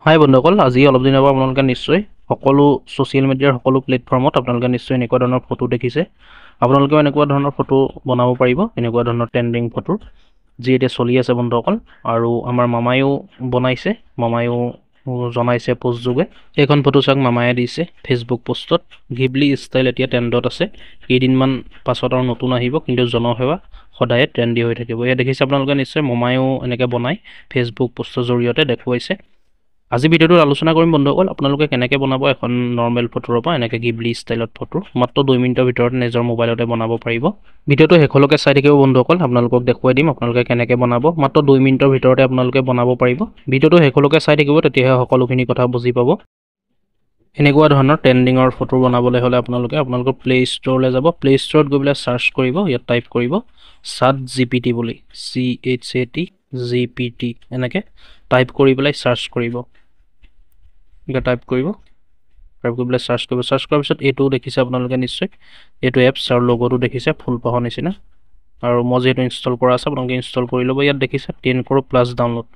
হাই বন্ধুসকল, আজি অলপ দিনৰ পৰা আপোনালোকে নিশ্চয় সকলো ছ'চিয়েল মিডিয়াৰ সকলো প্লেটফৰ্মত আপোনালোকে নিশ্চয় এনেকুৱা ধৰণৰ ফটো দেখিছে। আপোনালোকেও এনেকুৱা ধৰণৰ ফটো বনাব পাৰিব, এনেকুৱা ধৰণৰ ট্ৰেণ্ডিং ফটো যি এতিয়া চলি আছে বন্ধুসকল। আৰু আমাৰ মামায়েও বনাইছে, মামায়েও জনাইছে পোষ্ট যোগে। এইখন ফটো চাওক, মামায়ে দিছে ফেচবুক পোষ্টত। ঘিবলি ষ্টাইল এতিয়া ট্ৰেণ্ডত আছে। কেইদিনমান পাছত আৰু নতুন আহিব, কিন্তু জনসেৱা সদায়ে ট্ৰেণ্ডি হৈ থাকিব। এয়া দেখিছে আপোনালোকে নিশ্চয়, মামায়েও এনেকৈ বনাই ফেচবুক পোষ্টৰ জৰিয়তে দেখুৱাইছে। আজি ভিডিঅ'টোত আলোচনা কৰিম বন্ধুসকল, আপোনালোকে কেনেকৈ বনাব এখন নৰ্মেল ফটোৰ পৰা এনেকৈ ঘিবলি ষ্টাইলত ফটো। মাত্ৰ 2 মিনিটৰ ভিতৰত নিজৰ মোবাইলতে বনাব পাৰিব। ভিডিঅ'টো শেষলৈকে চাই থাকিব বন্ধুসকল, আপোনালোকক দেখুৱাই দিম আপোনালোকে কেনেকৈ বনাব। মাত্ৰ 2 মিনিটৰ ভিতৰতে আপোনালোকে বনাব পাৰিব। ভিডিঅ'টো শেষলৈকে চাই থাকিব, তেতিয়াহে সকলোখিনি কথা বুজি পাব। এনেকুৱা ধৰণৰ ট্ৰেণ্ডিঙৰ ফটো বনাবলৈ হ'লে আপোনালোকৰ প্লে ষ্ট'ৰলৈ যাব। প্লে ষ্ট'ৰত গৈ পেলাই চাৰ্চ কৰিব, ইয়াত টাইপ কৰিব ChatGPT বুলি, ChatGPT এনেকৈ টাইপ কৰি পেলাই চাৰ্চ কৰিব। টাইপ কৰি পেলাই চাৰ্চ কৰিব। চাৰ্চ কৰাৰ পিছত এইটো দেখিছে আপোনালোকে নিশ্চয়, এইটো এপছ আৰু লগোটো দেখিছে ফুল পাহৰ নিচিনা। আৰু মই যিহেতু ইনষ্টল কৰা আছে, আপোনালোকে ইনষ্টল কৰি ল'ব। ইয়াত দেখিছে 10 কৰ'ৰ প্লাছ ডাউনলোড,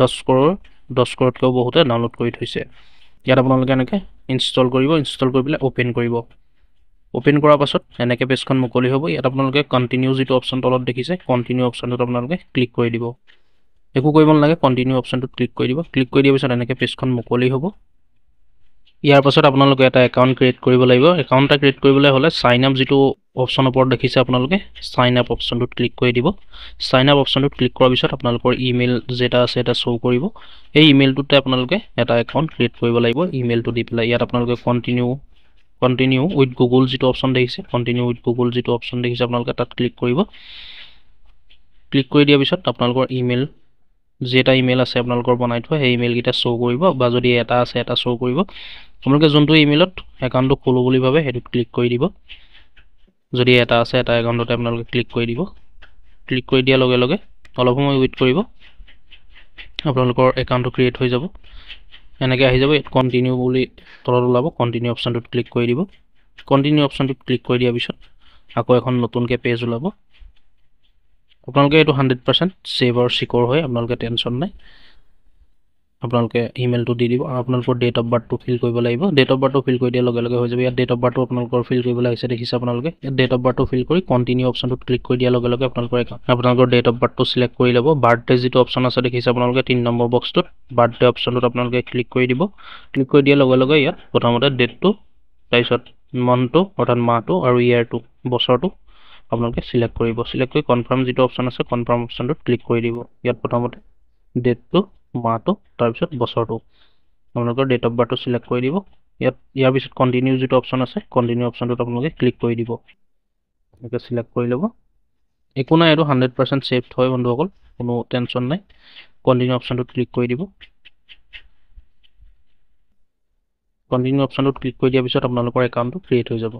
10 কৰ'তকৈও বহুতে ডাউনলোড কৰি থৈছে। ইয়াত আপোনালোকে এনেকৈ ইনষ্টল কৰিব, ইনষ্টল কৰি পেলাই অ'পেন কৰিব। অ'পেন কৰাৰ পাছত এনেকৈ পেজখন মুকলি হ'ব। ইয়াত আপোনালোকে কণ্টিনিউ যিটো অপশ্যন তলত দেখিছে, কণ্টিনিউ অপশ্যনটোত আপোনালোকে ক্লিক কৰি দিব। একো কৰিব নালাগে, কণ্টিনিউ অপশ্যনটোত ক্লিক কৰি দিব। ক্লিক কৰি দিয়াৰ পিছত এনেকৈ পেজখন মুকলি হ'ব। ইয়াৰ পাছত আপোনালোকে এটা একাউণ্ট ক্ৰিয়েট কৰিব লাগিব। একাউণ্ট এটা ক্ৰিয়েট কৰিবলৈ হ'লে চাইন আপ যিটো অপশ্যনৰ ওপৰত দেখিছে আপোনালোকে, চাইন আপ অপশ্যনটোত ক্লিক কৰি দিব। চাইন আপ অপশ্যনটোত ক্লিক কৰাৰ পিছত আপোনালোকৰ ইমেইল যেটা আছে এটা শ্ব' কৰিব। এই ইমেইলটোতে আপোনালোকে এটা একাউণ্ট ক্ৰিয়েট কৰিব লাগিব। ইমেইলটো দি পেলাই ইয়াত আপোনালোকে কণ্টিনিউ উইথ গুগল যিটো অপশ্যন দেখিছে, কণ্টিনিউ উইথ গুগল যিটো অপশ্যন দেখিছে আপোনালোকে তাত ক্লিক কৰিব। ক্লিক কৰি দিয়াৰ পিছত আপোনালোকৰ ইমেইল যেটা ইমেইল আছে আপোনালোকৰ বনাই থোৱা, সেই ইমেইলকেইটা শ্ব' কৰিব, বা যদি এটা আছে এটা শ্ব' কৰিব। আপোনালোকে যোনটো ইমেইলত একাউণ্টটো খোলো বুলি ভাবে সেইটোত ক্লিক কৰি দিব। যদি এটা আছে এটা একাউণ্টতে আপোনালোকে ক্লিক কৰি দিব। ক্লিক কৰি দিয়াৰ লগে লগে অলপ সময় ৱেইট কৰিব, আপোনালোকৰ একাউণ্টটো ক্ৰিয়েট হৈ যাব। এনেকৈ আহি যাব, কণ্টিনিউ বুলি তলত ওলাব, কণ্টিনিউ অপশ্যনটোত ক্লিক কৰি দিব। কণ্টিনিউ অপশ্যনটোত ক্লিক কৰি দিয়াৰ পিছত আকৌ এখন নতুনকৈ পেজ ওলাব। আপোনালোকে এইটো 100% ছেভ আৰু চিকিউৰ হয়, আপোনালোকে টেনশ্যন নাই। আপোনালোকে ইমেইলটো দি দিব আৰু আপোনালোকৰ ডেট অফ বাৰ্থটো ফিল কৰিব লাগিব। ডেট অফ বাৰ্থটো ফিল কৰি দিয়াৰ লগে লগে হৈ যাব। ইয়াত ডেট অফ বাৰ্থটো আপোনালোকৰ ফিল কৰিবলৈ আহিছে, দেখিছে আপোনালোকে। ইয়াত ডেট অফ বাৰ্থটো ফিল কৰি কণ্টিনিউ অপশ্যনটোত ক্লিক কৰি দিয়াৰ লগে লগে আপোনালোকৰ ডেট অফ বাৰ্থটো চিলেক্ট কৰি ল'ব। বাৰ্থডে যিটো অপশ্যন আছে দেখিছে আপোনালোকে 3 নম্বৰ বক্সটোত, বাৰ্থডে অপশ্যনটোত আপোনালোকে ক্লিক কৰি দিব। ক্লিক কৰি দিয়াৰ লগে লগে ইয়াত প্ৰথমতে ডেটটো, তাৰপিছত মান্থটো অৰ্থাৎ মাহটো, আৰু ইয়াৰটো বছৰটো আপোনালোকে চিলেক্ট কৰিব। চিলেক্ট কৰি কনফাৰ্ম যিটো অপশ্যন আছে, কনফাৰ্ম অপশ্যনটোত ক্লিক কৰি দিব। ইয়াত প্ৰথমতে ডেটটো, মাহটো, তাৰপিছত বছৰটো, আপোনালোকৰ ডেট অফ বাৰ্থটো চিলেক্ট কৰি দিব। ইয়াৰ পিছত কণ্টিনিউ যিটো অপশ্যন আছে, কণ্টিনিউ অপশ্যনটোত আপোনালোকে ক্লিক কৰি দিব। এনেকৈ চিলেক্ট কৰি ল'ব। একো নাই, এইটো 100% ছেভড হয় বন্ধুসকল, কোনো টেনশ্যন নাই। কণ্টিনিউ অপশ্যনটোত ক্লিক কৰি দিব। কণ্টিনিউ অপশ্যনটোত ক্লিক কৰি দিয়াৰ পিছত আপোনালোকৰ একাউণ্টটো ক্ৰিয়েট হৈ যাব।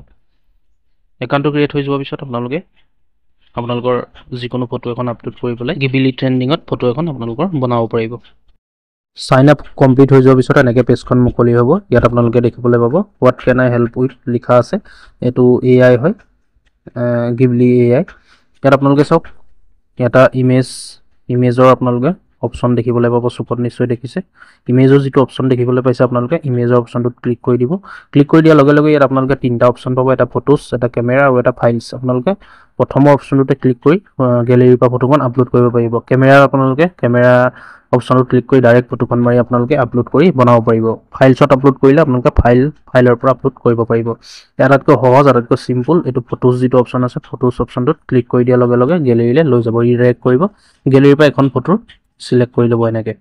একাউণ্টটো ক্ৰিয়েট হৈ যোৱাৰ পিছত আপোনালোকৰ যিকোনো ফটো এখন আপলোড কৰি পেলাই ঘিবলি ট্ৰেণ্ডিঙত ফটো এখন আপোনালোকৰ বনাব পাৰিব। চাইন আপ কমপ্লিট হৈ যোৱাৰ পিছত এনেকৈ পেজখন মুকলি হ'ব। ইয়াত আপোনালোকে দেখিবলৈ পাব what can I help with লিখা আছে। এইটো AI হয়, ঘিবলি AI। ইয়াত আপোনালোকে চাওক, এটা ইমেজৰ আপোনালোকে অপশ্যন দেখিবলৈ পাব। চুকত নিশ্চয় দেখিছে, ইমেজৰ যিটো অপশ্যন দেখিবলৈ পাইছে আপোনালোকে, ইমেজৰ অপশ্যনটোত ক্লিক কৰি দিব। ক্লিক কৰি দিয়াৰ লগে লগে ইয়াত আপোনালোকে 3টা অপশ্যন পাব, এটা ফটোজ, এটা কেমেৰা আৰু এটা ফাইলছ। আপোনালোকে প্ৰথমৰ অপশ্যনটোতে ক্লিক কৰি গেলেৰীৰ পৰা ফটোখন আপলোড কৰিব পাৰিব। আপোনালোকে কেমেৰা অপশ্যনটোত ক্লিক কৰি ডাইৰেক্ট ফটোখন মাৰি আপোনালোকে আপলোড কৰি বনাব পাৰিব। ফাইলছত আপলোড কৰিলে আপোনালোকে ফাইলৰ পৰা আপলোড কৰিব পাৰিব। আটাইতকৈ সহজ, আটাইতকৈ চিম্পুল এইটো ফটোজ যিটো অপশ্যন আছে, ফটোজ অপশ্যনটোত ক্লিক কৰি দিয়াৰ লগে লগে গেলেৰীলৈ লৈ যাব, ৰিডাইৰেক্ট কৰিব। গেলেৰীৰ পৰা এখন ফটো চিলেক্ট কৰি ল'ব। এনেকৈ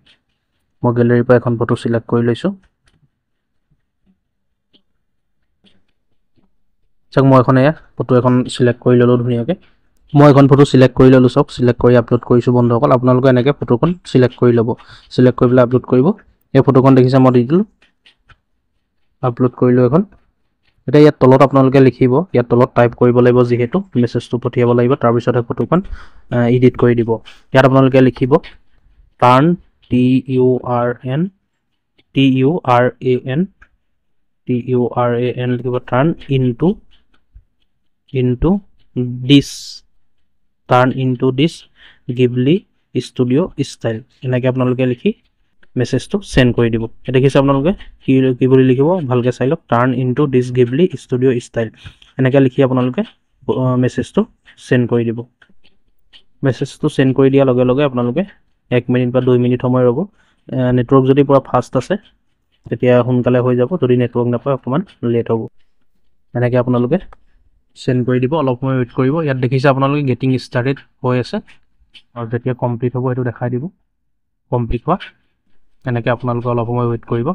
মই গেলেৰীৰ পৰা এখন ফটো চিলেক্ট কৰি লৈছোঁ। চাওক, মই ফটো এখন চিলেক্ট কৰি ল'লোঁ ধুনীয়াকৈ। মই এখন ফটো চিলেক্ট কৰি ল'লোঁ, চাওক, চিলেক্ট কৰি আপলোড কৰিছোঁ বন্ধুসকল। আপোনালোকে এনেকৈ ফটোখন চিলেক্ট কৰি ল'ব, চিলেক্ট কৰি পেলাই আপলোড কৰিব। এই ফটোখন দেখিছে, মই দি দিলোঁ, আপলোড কৰিলোঁ এখন। এতিয়া ইয়াত তলত আপোনালোকে লিখিব, ইয়াত তলত টাইপ কৰিব লাগিব, যিহেতু মেছেজটো পঠিয়াব লাগিব, তাৰপিছতহে ফটোখন এডিট কৰি দিব। ইয়াত আপোনালোকে লিখিব টাৰ্ণ, TURAN লিখিব, টাৰ্ণ ইনটু দিছ ঘিবলি ষ্টুডিঅ' ষ্টাইল। এনেকৈ আপোনালোকে লিখি মেছেজটো সেন্ড কৰি দিব দেখিছে আপোনালোকে কি বুলি লিখিব ভালকে চাই লওক turn into this Ghibli studio style এনেকৈ লিখি আপোনালোকে মেছেজটো সেন্ড কৰি দিব মেছেজটো সেন্ড কৰি দিয়াৰ লগে লগে আপোনালোকে 1 মিনিট বা 2 মিনিট সময় ৰ'ব নেটৱৰ্ক যদি পুৰা ফাষ্ট আছে তেতিয়া সোনকালে হৈ যাব যদি নেটৱৰ্ক নাপায় অকমান লেট হ'ব এনেকৈ আপোনালোকে সেন্ড কৰি দিব অলপ সময় ওয়েট কৰিব ইয়াত দেখিছে আপোনালোকে গেটিং ষ্টাৰ্টেড হৈ আছে আৰু যেতিয়া কমপ্লিট হ'ব এটো দেখাই দিব কমপ্লিট হোৱা এনেকৈ আপোনালোকে অলপ সময় ওয়েট কৰিব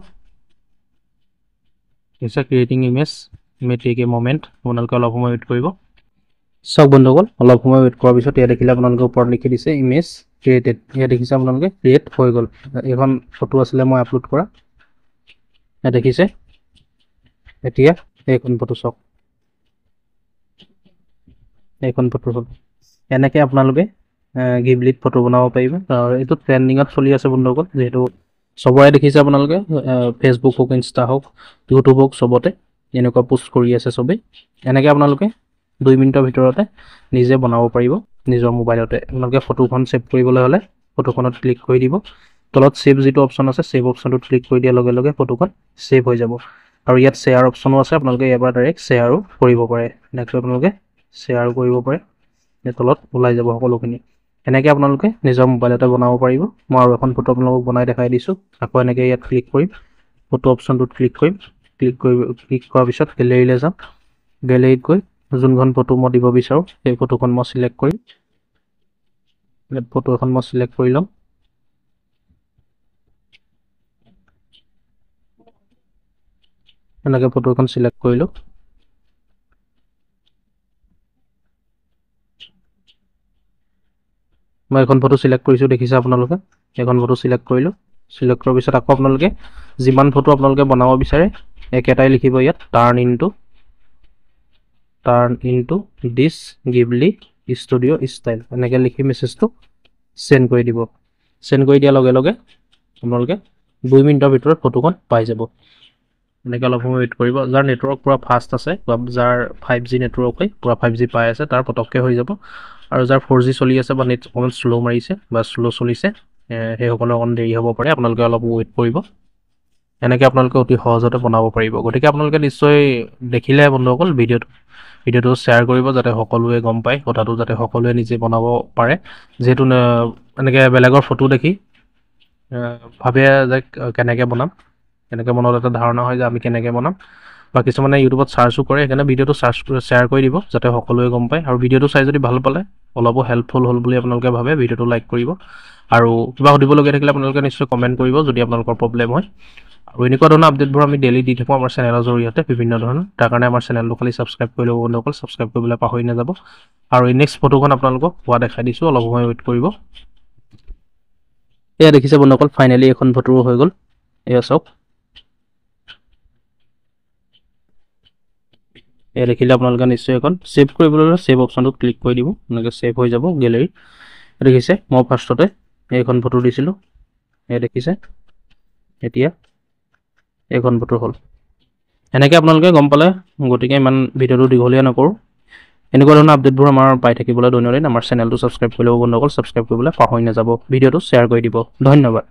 হৈছে creating image may take a moment আপোনালোকে অলপ সময় ওয়েট কৰিব সব বন্ধুসকল অলপ সময় ওয়েট কৰাৰ পিছত ইয়াত দেখিলে আপোনালোকে ওপৰত লিখি দিছে ইমেজ ক্ৰিয়েটেড ইয়াত দেখিছে আপোনালোকে ক্ৰিয়েট হৈ গ'ল এখন ফটো আছিলে মই আপলোড কৰা ইয়াত দেখিছে এতিয়া এইখন ফটো চাওক এইখন ফটো হ'ল এনেকৈ আপোনালোকে গিবলিত ফটো বনাব পাৰিব আৰু এইটো ট্ৰেন্ডিঙত চলি আছে বন্ধুসকল যেহেতু সবৰে দেখিছে আপোনালোকে ফেসবুক হোক ইনষ্টা হোক ইউটিউব হোক সবতে এনেকুৱা পোষ্ট কৰি আছে সবে এনেকৈ আপোনালোকে 2 মিনিটৰ ভিতৰতে নিজে বনাব পাৰিব নিজৰ মোবাইলতে আপোনালোকে ফটোখন সেভ কৰিবলৈ হলে ফটোখনত ক্লিক কৰি দিব তলত সেভ যেটো অপচন আছে সেভ অপচনটো ক্লিক কৰি দিয়াৰ লগে লগে ফটোখন সেভ হৈ যাব আৰু ইয়াত শেয়াৰ অপচনো আছে আপোনালোকে এবাৰ ডাইৰেক্ট শেয়াৰো কৰিব পাৰে নেক্সট আপোনালোকে শেয়াৰ কৰিব পাৰে এই তলত ওলাই যাব সকলোখিনি এনেকৈ আপোনালোকে নিজৰ মোবাইলতে বনাব পাৰিব মই আৰু এখন ফটো আপোনালোকক বনাই দেখাই দিছো আকৌ এনেকৈ ইয়াত ক্লিক কৰিম ফটো অপচনটোত ক্লিক কৰাৰ পিছত গেলেৰীলৈ যাম গেলেৰীত গৈ যোনখন ফটো মই দিব বিচাৰো সেই ফটোখন মই সিলেক্ট কৰিম ইয়াত ফটো এখন মই সিলেক্ট কৰি লম এনেকৈ ফটো এখন সিলেক্ট কৰিলো মই এখন ফটো সিলেক্ট কৰিছো দেখিছে আপোনালোকে এখন ফটো সিলেক্ট কৰিলো সিলেক্ট কৰাৰ পিছত আকৌ আপোনালোকে যিমান ফটো আপোনালোকে বনাব বিচাৰে একেটাই লিখিব ইয়াত turn into this Ghibli studio style এনেকৈ লিখি মেছেজটো সেন্ড কৰি দিব সেন্ড কৰি দিয়াৰ লগে লগে আপোনালোকে 2 মিনিটৰ ভিতৰত ফটোখন পাই যাব এনেকৈ অলপ সময় ওয়েট কৰিব যাৰ নেটৱৰ্ক পুৰা ফাষ্ট আছে বা যাৰ 5G নেটৱৰ্ক হয় পুৰা 5G পাই আছে তাৰ পটককৈ হৈ যাব আৰু যাৰ 4G চলি আছে বা নেট অকমান স্লো মাৰিছে বা স্লো চলিছে সেই সকলৰ অকণ দেৰি হ'ব পাৰে আপোনালোকে অলপ ওয়েট কৰিব এনেকৈ আপোনালোকে অতি সহজতে বনাব পাৰিব গতিকে আপোনালোকে নিশ্চয় দেখিলে বন্ধুসকল ভিডিঅ'টো শ্বেয়াৰ কৰিব যাতে সকলোৱে গম পায় কথাটো যাতে সকলোৱে নিজে বনাব পাৰে যেহেতু এনেকৈ বেলেগৰ ফটো দেখি ভাবে যে কেনেকৈ বনাম এনেকৈ মনত এটা ধাৰণা হয় যে আমি কেনেকৈ বনাম বা কিছুমানে ইউটিউবত সাৰ্চো কৰে সেইকাৰণে ভিডিঅ'টো শ্বেয়াৰ কৰি দিব যাতে সকলোৱে গম পায় আৰু ভিডিঅ'টো চাই যদি ভাল পালে অলপো হেল্পফুল হ'ল বুলি আপোনালোকে ভাবে ভিডিঅ'টো লাইক কৰিব আৰু কিবা সুধিবলগীয়া থাকিলে আপোনালোকে নিশ্চয় কমেণ্ট কৰিব যদি আপোনালোকৰ প্ৰব্লেম হয় আৰু এনেকুৱা ধৰণৰ আপডেটবোৰ আমি ডেইলি দি থাকোঁ আমাৰ চেনেলৰ জৰিয়তে বিভিন্ন ধৰণৰ তাৰ কাৰণে আমাৰ চেনেলটো খালি ছাবস্ক্ৰাইব কৰি ল'ব বন্ধুসকল ছাবস্ক্ৰাইব কৰিবলৈ পাহৰি নাযাব আৰু নেক্সট ফটোখন আপোনালোকক হোৱা দেখাই দিছোঁ অলপ সময় ওয়েট কৰিব এয়া দেখিছে বন্ধুসকল ফাইনেলি এখন ফটো হৈ গ'ল এয়া চাওক এয়া দেখিলে আপোনালোকে নিশ্চয় এখন সেভ কৰিবলৈ হ'লে সেভ অপচনটোত ক্লিক কৰি দিব এনেকৈ সেভ হৈ যাব গেলেৰীত দেখিছে মই ফাৰ্ষ্টতে এইখন ফটো দিছিলোঁ এয়া দেখিছে এতিয়া এইখন ফটো হ'ল এনেকৈ আপোনালোকে গম পালে গতিকে ইমান ভিডিঅ'টো দীঘলীয়া নকৰোঁ এনেকুৱা ধৰণৰ আপডেটবোৰ আমাৰ পাই থাকিবলৈ দৈনন্দিন আমাৰ চেনেলটো ছাবস্ক্ৰাইব কৰি ল'ব বন্ধুসকল ছাবস্ক্ৰাইব কৰিবলৈ পাহৰি নাযাব ভিডিঅ'টো শ্বেয়াৰ কৰি দিব ধন্যবাদ